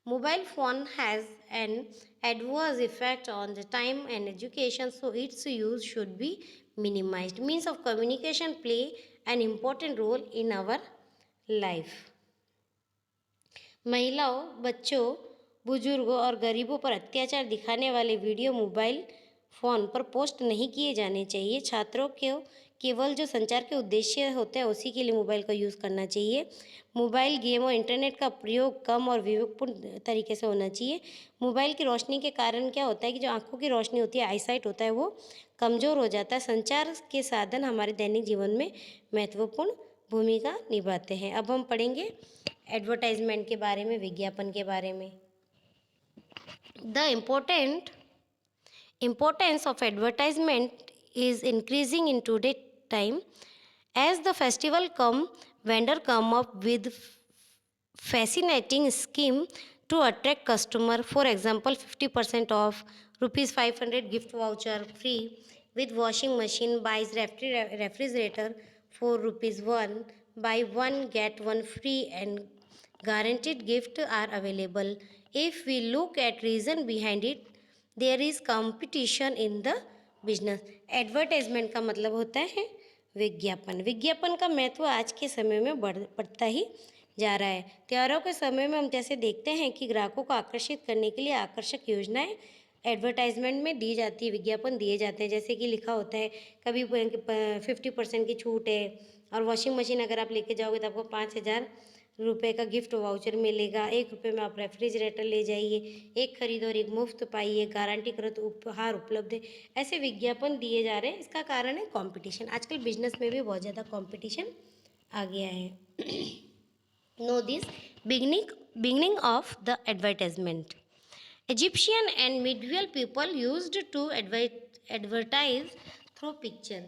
Mobile phone has an adverse effect on the time and education, so its use should be minimized. Means of communication play an important role in our life. महिलाओं, बच्चों, बुजुर्गों और गरीबों पर अत्याचार दिखाने वाले video mobile phone पर पोस्ट नहीं किए जाने चाहिए। छात्रों को केवल जो संचार के उद्देश्य होते हैं उसी के लिए मोबाइल का यूज़ करना चाहिए। मोबाइल गेम और इंटरनेट का प्रयोग कम और विवेकपूर्ण तरीके से होना चाहिए। मोबाइल की रोशनी के कारण क्या होता है कि जो आँखों की रोशनी होती है, आईसाइट होता है, वो कमज़ोर हो जाता है। संचार के साधन हमारे दैनिक जीवन में महत्वपूर्ण भूमिका निभाते हैं। अब हम पढ़ेंगे एडवर्टाइजमेंट के बारे में, विज्ञापन के बारे में। The importance of advertisement is increasing in today's time. As the festival come, vendor come up with fascinating scheme to attract customer. For example, 50% off, rupees 500 gift voucher free with washing machine, buys refrigerator for rupees 1, buy one get one free, and guaranteed gift are available. If we look at reason behind it, there is competition in the business. Advertisement का मतलब होता है विज्ञापन। विज्ञापन का महत्व आज के समय में बढ़ता ही जा रहा है। त्योहारों के समय में हम जैसे देखते हैं कि ग्राहकों को आकर्षित करने के लिए आकर्षक योजनाएं एडवर्टाइजमेंट में दी जाती है, विज्ञापन दिए जाते हैं। जैसे कि लिखा होता है कभी 50% की छूट है, और वॉशिंग मशीन अगर आप लेके जाओगे तो आपको 5,000 रुपये का गिफ्ट वाउचर मिलेगा, 1 रुपये में आप रेफ्रिजरेटर ले जाइए, एक खरीदो और एक मुफ्त पाइए, गारंटीकृत उपहार उपलब्ध है। ऐसे विज्ञापन दिए जा रहे हैं। इसका कारण है कंपटीशन। आजकल बिजनेस में भी बहुत ज़्यादा कंपटीशन आ गया है। Know this beginning of the advertisement. Egyptian and medieval people used to advertise through picture.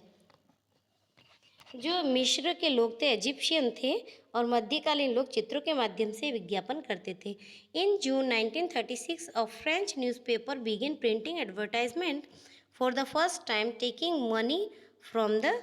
जो मिस्र के लोग थे, इजिप्शियन थे, और मध्यकालीन लोग चित्रों के माध्यम से विज्ञापन करते थे. In June 1936 a French newspaper began printing advertisement for the first time taking money from the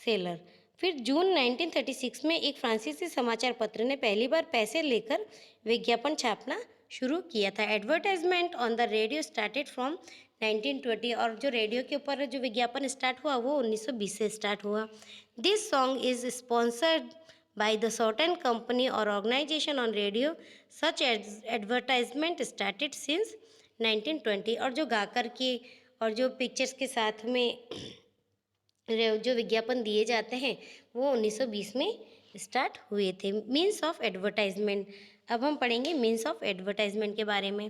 seller. फिर जून 1936 में एक फ्रांसीसी समाचार पत्र ने पहली बार पैसे लेकर विज्ञापन छापना शुरू किया था. Advertisement on the radio started from 1920. और जो रेडियो के ऊपर जो विज्ञापन स्टार्ट हुआ वो 1920 से स्टार्ट हुआ. This song is sponsored by the certain company or organization on radio. Such advertisement started since 1920. और जो गाकर के और जो पिक्चर्स के साथ में जो विज्ञापन दिए जाते हैं वो 1920 में स्टार्ट हुए थे. Means of advertisement. अब हम पढ़ेंगे मीन्स ऑफ एडवर्टाइजमेंट के बारे में.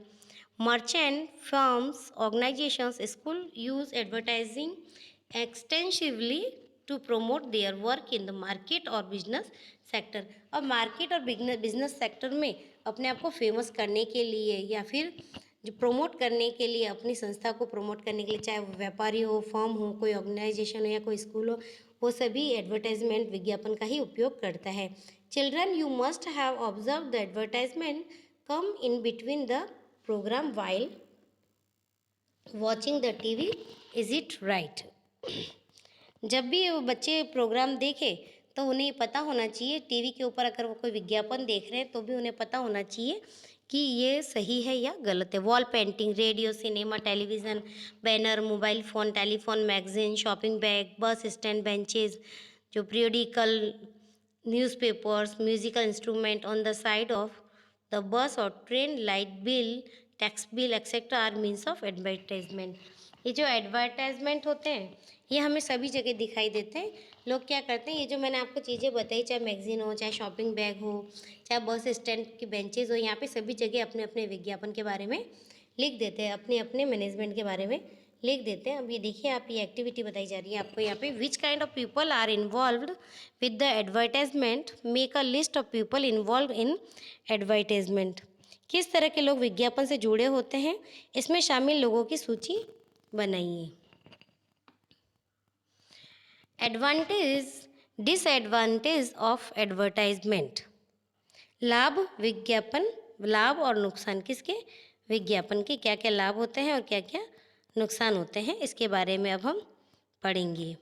Merchant firms, organisations, school use advertising extensively to promote their work in the market और बिजनेस सेक्टर. अब मार्केट और बिजनेस सेक्टर में अपने आप को फेमस करने के लिए या फिर जो प्रमोट करने के लिए, अपनी संस्था को प्रमोट करने के लिए, चाहे वो व्यापारी हो, फर्म हो, कोई ऑर्गेनाइजेशन हो या कोई स्कूल हो, वो सभी एडवर्टाइजमेंट विज्ञापन का ही उपयोग करता है. Children, you must have observe the advertisement come in between the programme while watching the TV. Is it right? जब भी वो बच्चे प्रोग्राम देखें तो उन्हें पता होना चाहिए, टीवी के ऊपर अगर वो कोई विज्ञापन देख रहे हैं तो भी उन्हें पता होना चाहिए कि ये सही है या गलत है. Wall painting, radio, cinema, television, banner, mobile phone, telephone, magazine, shopping bag, bus stand benches, जो periodical, newspapers, musical instrument on the side of the bus और train, light bill, tax bill etcetera are means of advertisement. ये जो advertisement होते हैं ये हमें सभी जगह दिखाई देते हैं. लोग क्या करते हैं, ये जो मैंने आपको चीज़ें बताई, चाहे मैगजीन हो, चाहे शॉपिंग बैग हो, चाहे बस स्टैंड की बेंचेज हो, यहाँ पे सभी जगह अपने अपने विज्ञापन के बारे में लिख देते हैं, अपने अपने मैनेजमेंट के बारे में लिख देते हैं. अब ये देखिए, आप ये एक्टिविटी बताई जा रही है आपको यहाँ पे. Which kind of people are involve with the advertisement, make a list of people involve in advertisement. किस तरह के लोग विज्ञापन से जुड़े होते हैं, इसमें शामिल लोगों की सूची बनाइए. Advantage, disadvantage of advertisement. लाभ, विज्ञापन, लाभ और नुकसान किसके? विज्ञापन के. क्या क्या लाभ होते हैं और क्या क्या नुकसान होते हैं, इसके बारे में अब हम पढ़ेंगे.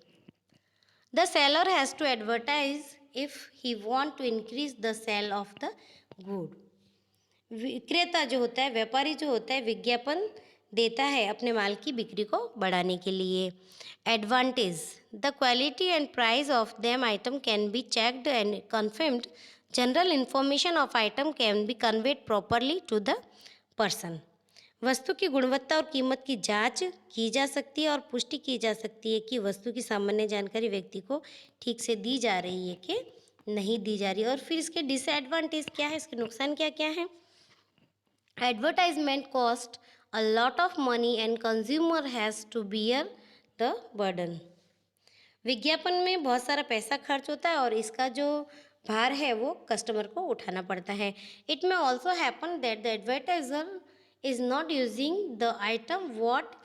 The seller has to advertise if he want to increase the sale of the good. विक्रेता जो होता है, व्यापारी जो होता है, विज्ञापन देता है अपने माल की बिक्री को बढ़ाने के लिए. Advantage, the quality and price of them item can be checked and confirmed. General information of item can be conveyed properly to the person. वस्तु की गुणवत्ता और कीमत की जांच की जा सकती है और पुष्टि की जा सकती है कि वस्तु की सामान्य जानकारी व्यक्ति को ठीक से दी जा रही है कि नहीं दी जा रही है. और फिर इसके डिसएडवांटेज क्या है, इसके नुकसान क्या क्या हैं. Advertisement cost a lot of money and consumer has to bear the burden. विज्ञापन में बहुत सारा पैसा खर्च होता है और इसका जो भार है वो कस्टमर को उठाना पड़ता है. It may also happen that the advertiser is not using the item what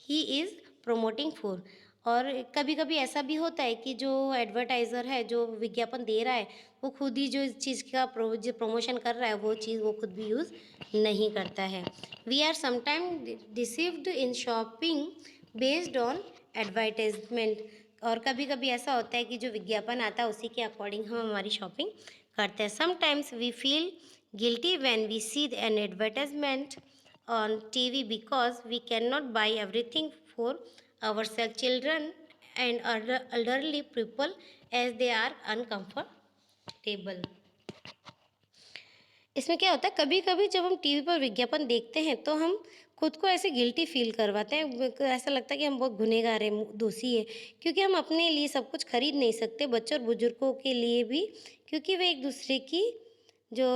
he is promoting for. और कभी कभी ऐसा भी होता है कि जो एडवर्टाइज़र है, जो विज्ञापन दे रहा है, वो खुद ही जो इस चीज़ का जो प्रमोशन कर रहा है वो चीज़ वो खुद भी यूज़ नहीं करता है. We are sometime deceived in shopping based on advertisement. और कभी कभी ऐसा होता है कि जो विज्ञापन आता है उसी के अकॉर्डिंग हम हमारी शॉपिंग करते हैं. Sometimes we feel guilty when we see an advertisement on TV because we can not buy everything for ourselves, children and elderly people as they are uncomfortable. इसमें क्या होता है, कभी कभी जब हम टीवी पर विज्ञापन देखते हैं तो हम खुद को ऐसे गिल्टी फील करवाते हैं. ऐसा लगता है कि हम बहुत गुनहगार हैं, दोषी है, क्योंकि हम अपने लिए सब कुछ खरीद नहीं सकते, बच्चों और बुजुर्गों के लिए भी, क्योंकि वे एक दूसरे की जो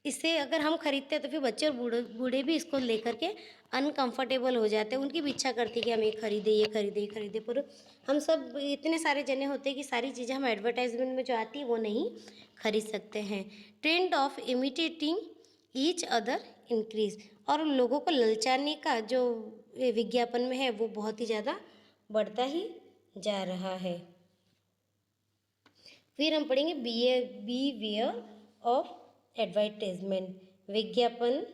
इससे अगर हम खरीदते हैं तो फिर बच्चे और बूढ़े बूढ़े भी इसको लेकर के अनकंफर्टेबल हो जाते हैं। उनकी भी इच्छा करती है कि हम ये खरीदें, ये खरीदें, ये खरीदें, पर हम सब इतने सारे जने होते हैं कि सारी चीज़ें हम एडवर्टाइजमेंट में जो आती है वो नहीं खरीद सकते हैं। Trend of imitating each other increase, और लोगों को ललचाने का जो विज्ञापन में है वो बहुत ही ज़्यादा बढ़ता ही जा रहा है। फिर हम पढ़ेंगे बिहेवियर ऑफ एडवर्टाइजमेंट, विज्ञापन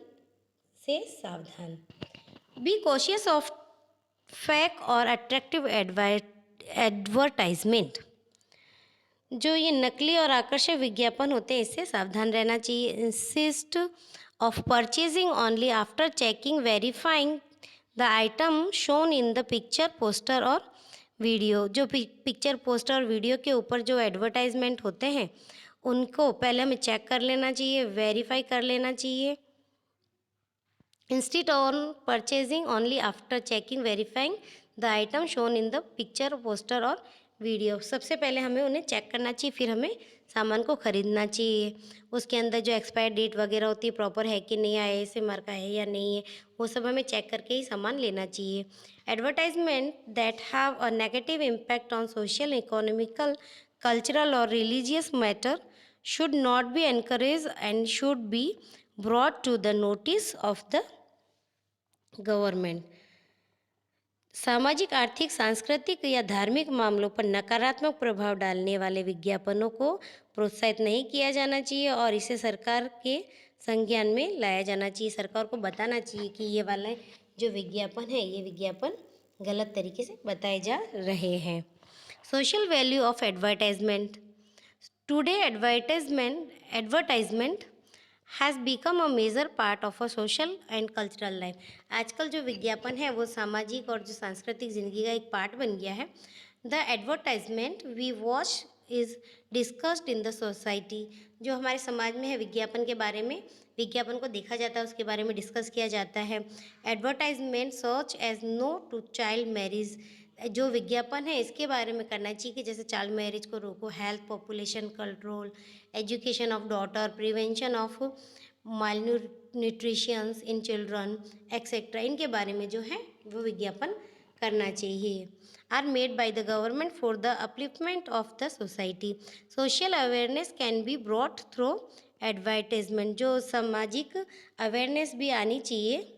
से सावधान। बी कॉशियस ऑफ फेक और अट्रैक्टिव एडवर्टाइजमेंट, जो ये नकली और आकर्षक विज्ञापन होते हैं इससे सावधान रहना चाहिए। Insist of purchasing only after checking verifying the item shown in the picture poster और वीडियो, जो पिक्चर पोस्टर और वीडियो के ऊपर जो एडवर्टाइजमेंट होते हैं उनको पहले हमें चेक कर लेना चाहिए, वेरीफाई कर लेना चाहिए। Instead on purchasing only after checking verifying the item shown in the picture poster और वीडियो, सबसे पहले हमें उन्हें चेक करना चाहिए, फिर हमें सामान को ख़रीदना चाहिए। उसके अंदर जो एक्सपायर डेट वगैरह होती है प्रॉपर है कि नहीं, ISI मार्का है या नहीं है, वो सब हमें चेक करके ही सामान लेना चाहिए। Advertisement that have a negative impact on social, economical, cultural और religious matter should not be encouraged and should be brought to the notice of the government। सामाजिक, आर्थिक, सांस्कृतिक या धार्मिक मामलों पर नकारात्मक प्रभाव डालने वाले विज्ञापनों को प्रोत्साहित नहीं किया जाना चाहिए और इसे सरकार के संज्ञान में लाया जाना चाहिए। सरकार को बताना चाहिए कि ये वाला जो विज्ञापन है ये विज्ञापन गलत तरीके से बताए जा रहे हैं। Social value of advertisement. Today advertisement has become a major part of a social and cultural life. आजकल जो विज्ञापन है वो सामाजिक और जो सांस्कृतिक ज़िंदगी का एक पार्ट बन गया है। The advertisement we watch is discussed in the society, जो हमारे समाज में है विज्ञापन के बारे में, विज्ञापन को देखा जाता है, उसके बारे में डिस्कस किया जाता है। Advertisement such as no to child marriage, जो विज्ञापन है इसके बारे में करना चाहिए कि जैसे चाइल्ड मैरिज को रोको, health, population control, education of daughter, prevention of malnutritions in children etcetera, इनके बारे में जो है वो विज्ञापन करना चाहिए। Are made by the government for the upliftment of the society. Social awareness can be brought through advertisement, जो सामाजिक अवेयरनेस भी आनी चाहिए,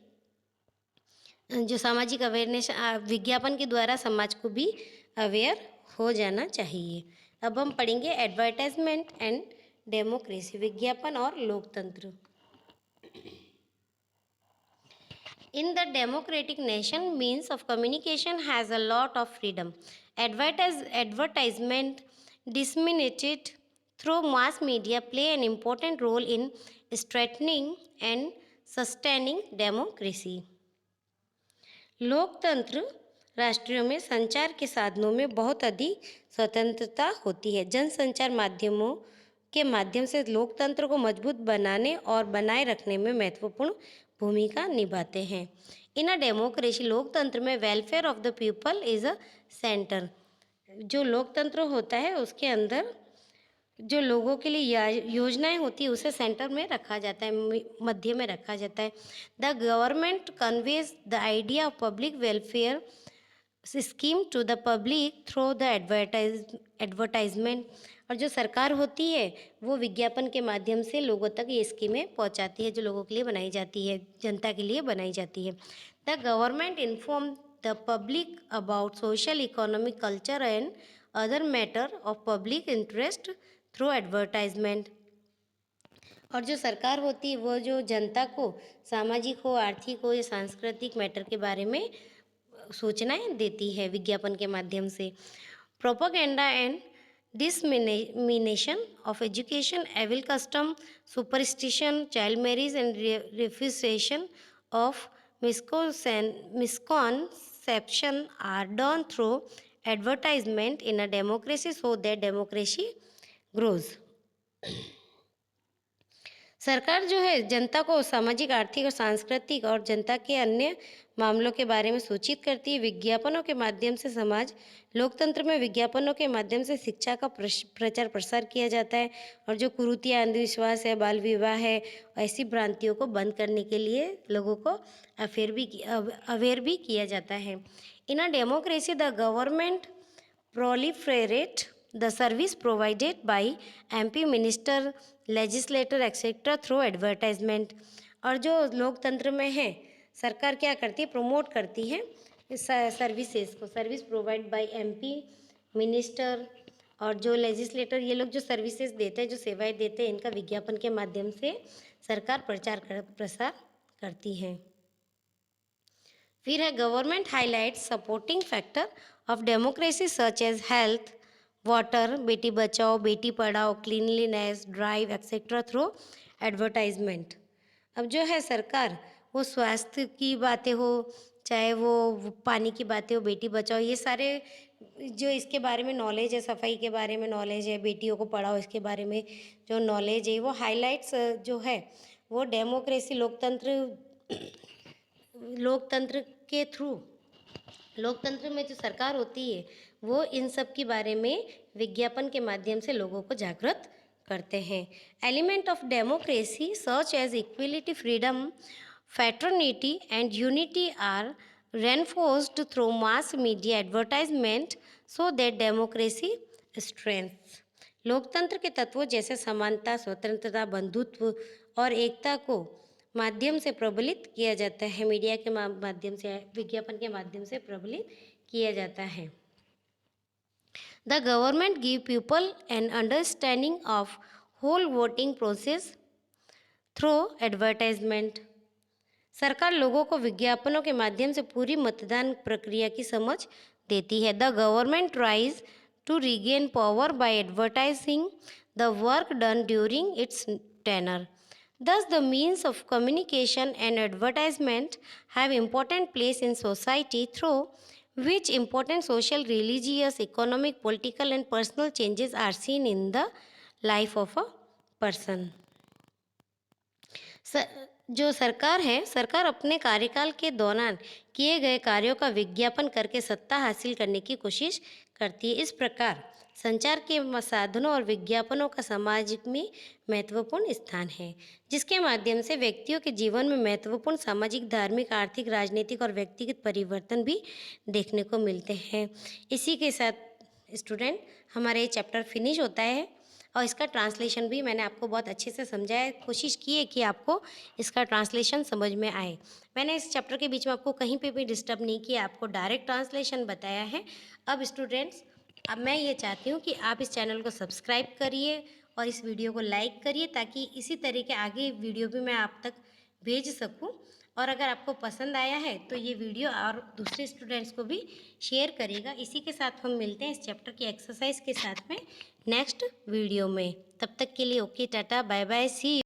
जो सामाजिक अवेयरनेस विज्ञापन के द्वारा समाज को भी अवेयर हो जाना चाहिए। अब हम पढ़ेंगे एडवर्टाइजमेंट एंड डेमोक्रेसी, विज्ञापन और लोकतंत्र। In the democratic nation, means of communication has a lot of freedom. Advertisement disseminated through mass media play an important role in strengthening and sustaining democracy. लोकतंत्र राष्ट्रों में संचार के साधनों में बहुत अधिक स्वतंत्रता होती है। जनसंचार माध्यमों के माध्यम से लोकतंत्र को मजबूत बनाने और बनाए रखने में महत्वपूर्ण भूमिका निभाते हैं। इन अ डेमोक्रेसी, लोकतंत्र में welfare of the people is a centre, जो लोकतंत्र होता है उसके अंदर जो लोगों के लिए योजनाएं होती है उसे सेंटर में रखा जाता है, मध्य में रखा जाता है। The government conveys the idea of public welfare scheme to the public through the advertisement, और जो सरकार होती है वो विज्ञापन के माध्यम से लोगों तक ये स्कीमें पहुंचाती है जो लोगों के लिए बनाई जाती है, जनता के लिए बनाई जाती है। The government inform the public about social, economic, culture and other matter of public interest through advertisement, और जो सरकार होती है वो जो जनता को सामाजिक हो, आर्थिक हो या सांस्कृतिक मैटर के बारे में सूचनाएं देती है विज्ञापन के माध्यम से। Propaganda and dissemination of education, evil custom, superstition, child marriage and refutation of misconception are done through advertisement in a democracy so that democracy grows. सरकार जो है जनता को सामाजिक, आर्थिक और सांस्कृतिक और जनता के अन्य मामलों के बारे में सूचित करती है। विज्ञापनों के माध्यम से समाज लोकतंत्र में विज्ञापनों के माध्यम से शिक्षा का प्रचार प्रसार किया जाता है और जो कुरीतियाँ, अंधविश्वास है, बाल विवाह है, ऐसी भ्रांतियों को बंद करने के लिए लोगों को अवेयर भी किया जाता है। In a democracy the government proliferate the service provided by MP minister, legislator etcetera through advertisement. और जो लोकतंत्र में है सरकार क्या करती है, प्रमोट करती है इस सर्विसेज को, service provide by MP minister और जो लेजिस्लेटर, ये लोग जो सर्विसेज देते हैं, जो सेवाएं देते हैं, इनका विज्ञापन के माध्यम से सरकार प्रसार करती है। फिर है government highlights supporting factor of democracy such as health, water, बेटी बचाओ, बेटी पढ़ाओ, cleanliness drive etcetera through advertisement. अब जो है सरकार वो स्वास्थ्य की बातें हो, चाहे वो पानी की बातें हो, बेटी बचाओ, ये सारे जो इसके बारे में नॉलेज है, सफाई के बारे में नॉलेज है, बेटियों को पढ़ाओ, इसके बारे में जो नॉलेज है, वो हाईलाइट्स जो है वो डेमोक्रेसी लोकतंत्र के थ्रू, लोकतंत्र में जो सरकार होती है वो इन सब के बारे में विज्ञापन के माध्यम से लोगों को जागृत करते हैं। Element of democracy such as equality, freedom, fraternity and unity are reinforced through mass media advertisement so that democracy strengthens। लोकतंत्र के तत्वों जैसे समानता, स्वतंत्रता, बंधुत्व और एकता को माध्यम से प्रबलित किया जाता है, मीडिया के माध्यम से, विज्ञापन के माध्यम से प्रबलित किया जाता है। The government give people an understanding of whole voting process through advertisement। सरकार लोगों को विज्ञापनों के माध्यम से पूरी मतदान प्रक्रिया की समझ देती है। The government tries to regain power by advertising the work done during its tenure. Thus, the means of communication and advertisement have important place in society through which important social, religious, economic, political and personal changes are seen in the life of a person। जो सरकार है, सरकार अपने कार्यकाल के दौरान किए गए कार्यों का विज्ञापन करके सत्ता हासिल करने की कोशिश करती है। इस प्रकार संचार के साधनों और विज्ञापनों का समाज में महत्वपूर्ण स्थान है, जिसके माध्यम से व्यक्तियों के जीवन में महत्वपूर्ण सामाजिक, धार्मिक, आर्थिक, राजनीतिक और व्यक्तिगत परिवर्तन भी देखने को मिलते हैं। इसी के साथ स्टूडेंट हमारा ये चैप्टर फिनिश होता है और इसका ट्रांसलेशन भी मैंने आपको बहुत अच्छे से समझाया, कोशिश की है कि आपको इसका ट्रांसलेशन समझ में आए। मैंने इस चैप्टर के बीच में आपको कहीं पे भी डिस्टर्ब नहीं किया, आपको डायरेक्ट ट्रांसलेशन बताया है। अब स्टूडेंट्स, अब मैं ये चाहती हूँ कि आप इस चैनल को सब्सक्राइब करिए और इस वीडियो को लाइक करिए, ताकि इसी तरह के आगे वीडियो भी मैं आप तक भेज सकूँ। और अगर आपको पसंद आया है तो ये वीडियो और दूसरे स्टूडेंट्स को भी शेयर करिएगा। इसी के साथ हम मिलते हैं इस चैप्टर की एक्सरसाइज के साथ में नेक्स्ट वीडियो में। तब तक के लिए ओके, टाटा, बाय बाय, सी।